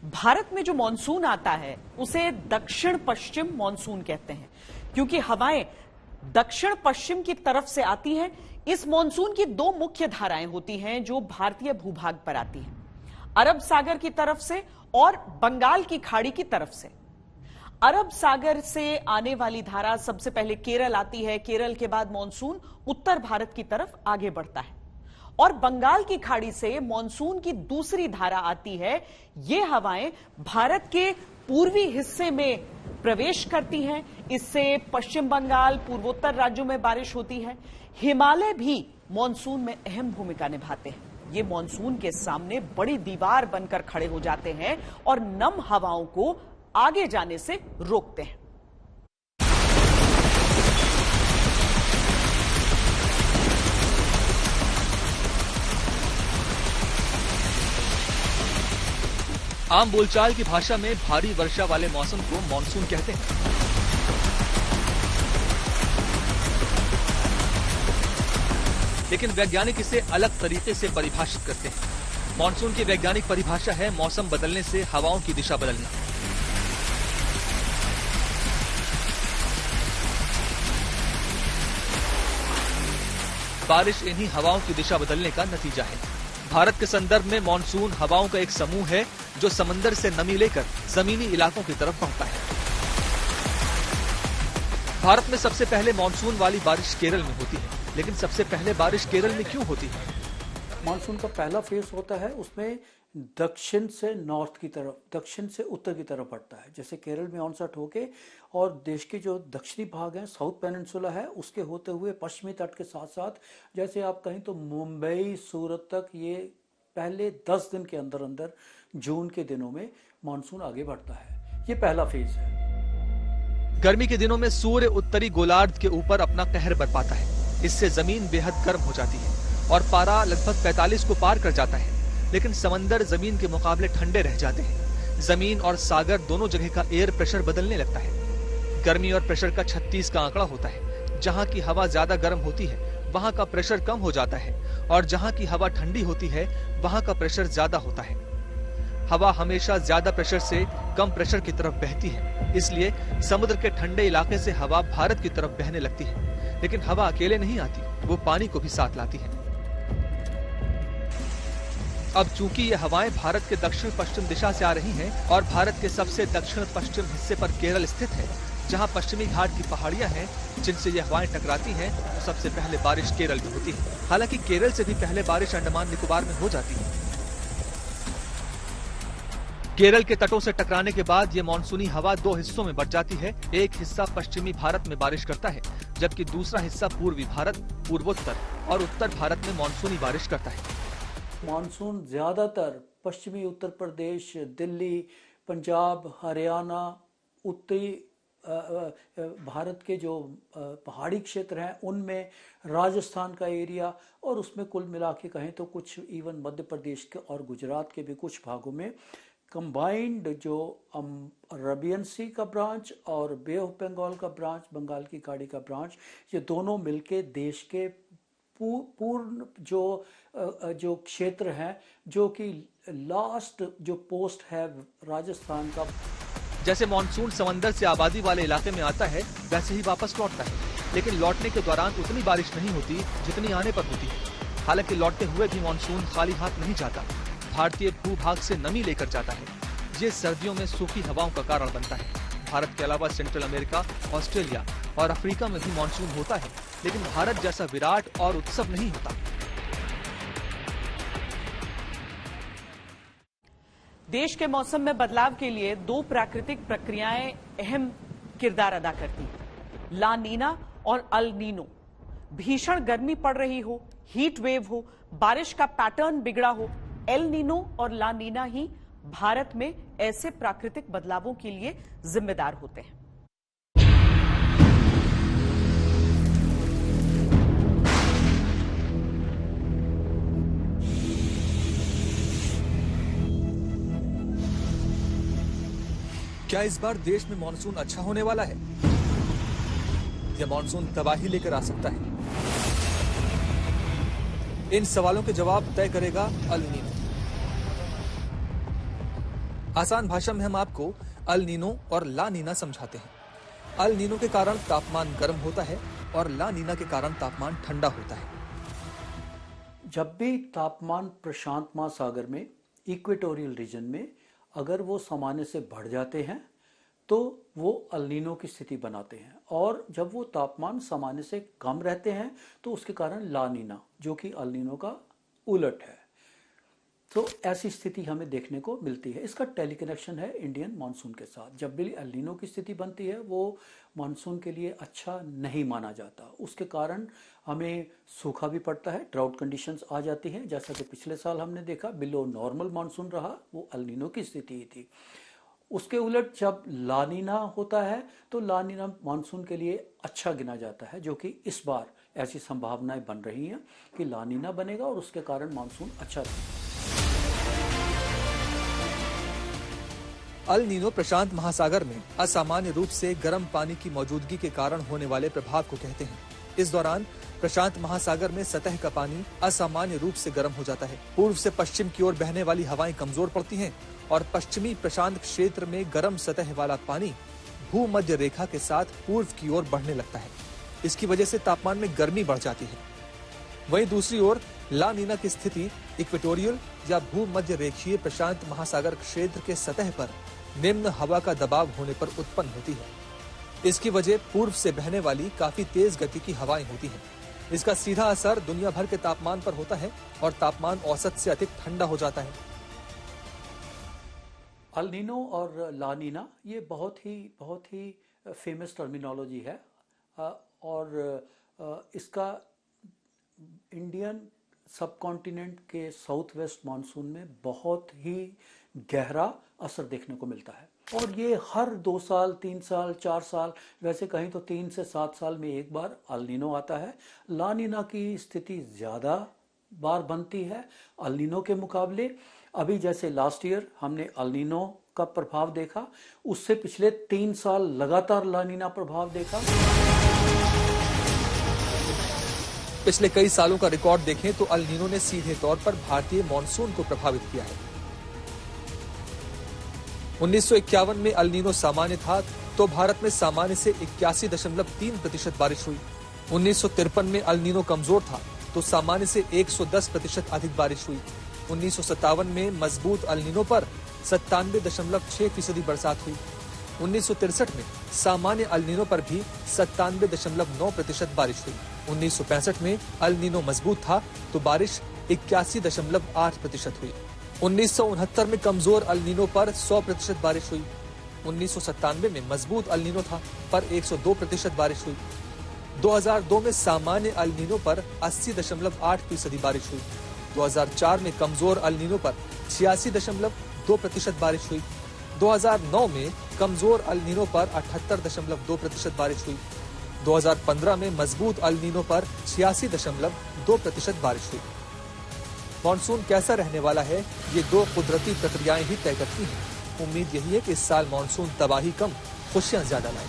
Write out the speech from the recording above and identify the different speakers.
Speaker 1: भारत में जो मॉनसून आता है उसे दक्षिण पश्चिम मॉनसून कहते हैं, क्योंकि हवाएं दक्षिण पश्चिम की तरफ से आती हैं। इस मॉनसून की दो मुख्य धाराएं होती हैं जो भारतीय भूभाग पर आती हैं, अरब सागर की तरफ से और बंगाल की खाड़ी की तरफ से। अरब सागर से आने वाली धारा सबसे पहले केरल आती है, केरल के बाद मॉनसून उत्तर भारत की तरफ आगे बढ़ता है और बंगाल की खाड़ी से मॉनसून की दूसरी धारा आती है। ये हवाएं भारत के पूर्वी हिस्से में प्रवेश करती हैं, इससे पश्चिम बंगाल, पूर्वोत्तर राज्यों में बारिश होती है। हिमालय भी मॉनसून में अहम भूमिका निभाते हैं। ये मॉनसून के सामने बड़ी दीवार बनकर खड़े हो जाते हैं और नम हवाओं को आगे जाने से रोकते हैं।
Speaker 2: आम बोलचाल की भाषा में भारी वर्षा वाले मौसम को मॉनसून कहते हैं। लेकिन वैज्ञानिक इसे अलग तरीके से परिभाषित करते हैं। मॉनसून की वैज्ञानिक परिभाषा है मौसम बदलने से हवाओं की दिशा बदलना। बारिश इन्हीं हवाओं की दिशा बदलने का नतीजा है। भारत के संदर्भ में मॉनसून हवाओं का एक समूह है जो समंदर से नमी लेकर जमीनी इलाकों की तरफ बढ़ता है। भारत में सबसे पहले मॉनसून वाली बारिश केरल में होती है, लेकिन सबसे पहले बारिश केरल में क्यों होती है?
Speaker 3: मानसून का पहला फेज होता है, उसमें दक्षिण से नॉर्थ की तरफ, दक्षिण से उत्तर की तरफ बढ़ता है। जैसे केरल में ऑनसेट होके और देश के जो दक्षिणी भाग है, साउथ पेनिनसुला है, उसके होते हुए पश्चिमी तट के साथ साथ, जैसे आप कहें तो मुंबई, सूरत तक, ये पहले 10 दिन के अंदर अंदर जून के दिनों में मानसून आगे बढ़ता है। ये पहला फेज है।
Speaker 2: गर्मी के दिनों में सूर्य उत्तरी गोलार्ध के ऊपर अपना कहर बरपाता है। इससे जमीन बेहद गर्म हो जाती है और पारा लगभग 45 को पार कर जाता है। लेकिन समंदर जमीन के मुकाबले ठंडे रह जाते हैं। जमीन और सागर दोनों जगह का एयर प्रेशर बदलने लगता है। गर्मी और प्रेशर का 36 का आंकड़ा होता है। जहां की हवा ज्यादा गर्म होती है वहां का प्रेशर कम हो जाता है और जहां की हवा ठंडी होती है वहां का प्रेशर ज्यादा होता है। हवा हमेशा ज्यादा प्रेशर से कम प्रेशर की तरफ बहती है, इसलिए समुद्र के ठंडे इलाके से हवा भारत की तरफ बहने लगती है। लेकिन हवा अकेले नहीं आती, वो पानी को भी साथ लाती है। अब चूंकि ये हवाएं भारत के दक्षिण पश्चिम दिशा से आ रही हैं और भारत के सबसे दक्षिण पश्चिम हिस्से पर केरल स्थित है, जहां पश्चिमी घाट की पहाड़ियां हैं जिनसे ये हवाएं टकराती हैं, तो सबसे पहले बारिश केरल में होती है। हालांकि केरल से भी पहले बारिश अंडमान निकोबार में हो जाती है। केरल के तटों से टकराने के बाद ये मानसूनी हवा दो हिस्सों में बंट जाती है। एक हिस्सा पश्चिमी भारत में बारिश करता है, जबकि दूसरा हिस्सा पूर्वी भारत, पूर्वोत्तर और उत्तर भारत में मानसूनी बारिश करता है।
Speaker 3: मानसून ज्यादातर पश्चिमी उत्तर प्रदेश, दिल्ली, पंजाब, हरियाणा, उत्तरी भारत के जो पहाड़ी क्षेत्र हैं उनमें, राजस्थान का एरिया, और उसमें कुल मिला के कहें तो कुछ इवन मध्य प्रदेश के और गुजरात के भी कुछ भागों में कंबाइंड जो अरबियन सी का ब्रांच और बे ऑफ बंगाल का ब्रांच, बंगाल की खाड़ी का ब्रांच, ये दोनों मिलके देश के पूर्ण जो क्षेत्र है, जो कि लास्ट जो पोस्ट है राजस्थान का।
Speaker 2: जैसे मानसून समंदर से आबादी वाले इलाके में आता है वैसे ही वापस लौटता है, लेकिन लौटने के दौरान उतनी बारिश नहीं होती जितनी आने पर होती है। हालांकि लौटते हुए भी मानसून खाली हाथ नहीं जाता, भारतीय भूभाग से नमी लेकर जाता है। ये सर्दियों में सूखी हवाओं का कारण बनता है। भारत के अलावा सेंट्रल अमेरिका, ऑस्ट्रेलिया और अफ्रीका में भी मानसून होता है, लेकिन भारत जैसा विराट और उत्सव नहीं होता।
Speaker 1: देश के मौसम में बदलाव के लिए दो प्राकृतिक प्रक्रियाएं अहम किरदार अदा करती हैं, ला नीना और अल नीनो। भीषण गर्मी पड़ रही हो, हीट वेव हो, बारिश का पैटर्न बिगड़ा हो, एल नीनो और ला नीना ही भारत में ऐसे प्राकृतिक बदलावों के लिए जिम्मेदार होते हैं।
Speaker 2: क्या इस बार देश में मानसून अच्छा होने वाला है या मानसून तबाही लेकर आ सकता है? इन सवालों के जवाब तय करेगा अल नीनो। आसान भाषा में हम आपको अल नीनो और ला नीना समझाते हैं। अल नीनो के कारण तापमान गर्म होता है और ला नीना के कारण तापमान ठंडा होता है।
Speaker 3: जब भी तापमान प्रशांत महासागर में इक्वेटोरियल रीजन में अगर वो सामान्य से बढ़ जाते हैं तो वो अल नीनो की स्थिति बनाते हैं, और जब वो तापमान सामान्य से कम रहते हैं तो उसके कारण ला नीना, जो कि अल नीनो का उलट है। तो ऐसी स्थिति हमें देखने को मिलती है। इसका टेलीकनेक्शन है इंडियन मानसून के साथ। जब भी अल नीनो की स्थिति बनती है वो मानसून के लिए अच्छा नहीं माना जाता, उसके कारण हमें सूखा भी पड़ता है, ड्राउट कंडीशंस आ जाती हैं। जैसा कि पिछले साल हमने देखा बिलो नॉर्मल मानसून रहा, वो अल नीनो की स्थिति ही थी। उसके उलट जब ला नीना होता है तो ला नीना मानसून के लिए अच्छा गिना जाता है, जो कि इस बार ऐसी संभावनाएं बन रही हैं कि ला नीना बनेगा और उसके कारण मानसून अच्छा रहेगा।
Speaker 2: अल नीनो प्रशांत महासागर में असामान्य रूप से गर्म पानी की मौजूदगी के कारण होने वाले प्रभाव को कहते हैं। इस दौरान प्रशांत महासागर में सतह का पानी असामान्य रूप से गर्म हो जाता है। पूर्व से पश्चिम की ओर बहने वाली हवाएं कमजोर पड़ती हैं और पश्चिमी प्रशांत क्षेत्र में गर्म सतह वाला पानी भूमध्य रेखा के साथ पूर्व की ओर बढ़ने लगता है। इसकी वजह से तापमान में गर्मी बढ़ जाती है। वहीं दूसरी ओर ला नीना की स्थिति इक्वेटोरियल या भूमध्य रेखीय प्रशांत महासागर क्षेत्र के सतह पर निम्न हवा का दबाव होने पर उत्पन्न होती है। इसकी वजह पूर्व से बहने वाली काफी तेज गति की हवाएं होती हैं। इसका सीधा असर दुनिया भर के तापमान पर होता है और तापमान औसत से अधिक ठंडा हो जाता है।
Speaker 3: अल नीनो और ला नीना ये बहुत ही फेमस टर्मिनोलॉजी है, और इसका इंडियन सबकॉन्टिनेंट के साउथ वेस्ट मानसून में बहुत ही गहरा असर देखने को मिलता है। और ये हर 2 साल, 3 साल, 4 साल, वैसे कहीं तो 3 से 7 साल में एक बार अल नीनो आता है। ला नीना की स्थिति ज़्यादा बार बनती है अल नीनो के मुकाबले। अभी जैसे लास्ट ईयर हमने अल नीनो का प्रभाव देखा, उससे पिछले 3 साल लगातार ला नीना प्रभाव देखा।
Speaker 2: पिछले कई सालों का रिकॉर्ड देखें तो अल नीनो ने सीधे तौर पर भारतीय मानसून को प्रभावित किया है। 1951 में अल नीनो सामान्य था तो भारत में सामान्य से 81.3% बारिश हुई। 1953 में अल नीनो कमजोर था तो सामान्य से 110% अधिक बारिश हुई। 1957 में मजबूत अल नीनो पर 97.6% बरसात हुई। 1963 में सामान्य अल नीनो पर भी 97.9% बारिश हुई। 1965 में अल नीनो मजबूत था तो बारिश 81.8% हुई। 1969 में कमजोर अल नीनो पर 100% बारिश हुई। 1997 में मजबूत अल नीनो था पर 102% बारिश हुई। 2002 में सामान्य अल नीनो पर 80.8% बारिश हुई। 2004 में कमजोर अल नीनो पर 86.2% बारिश हुई। 2009 में कमजोर अल नीनो पर 78.2% बारिश हुई। 2015 में मजबूत अल नीनो पर 86.2% बारिश हुई। मानसून कैसा रहने वाला है ये 2 कुदरती प्रक्रियाएं ही तय करती हैं। उम्मीद यही है कि इस साल मानसून तबाही कम, खुशियां ज्यादा लाए।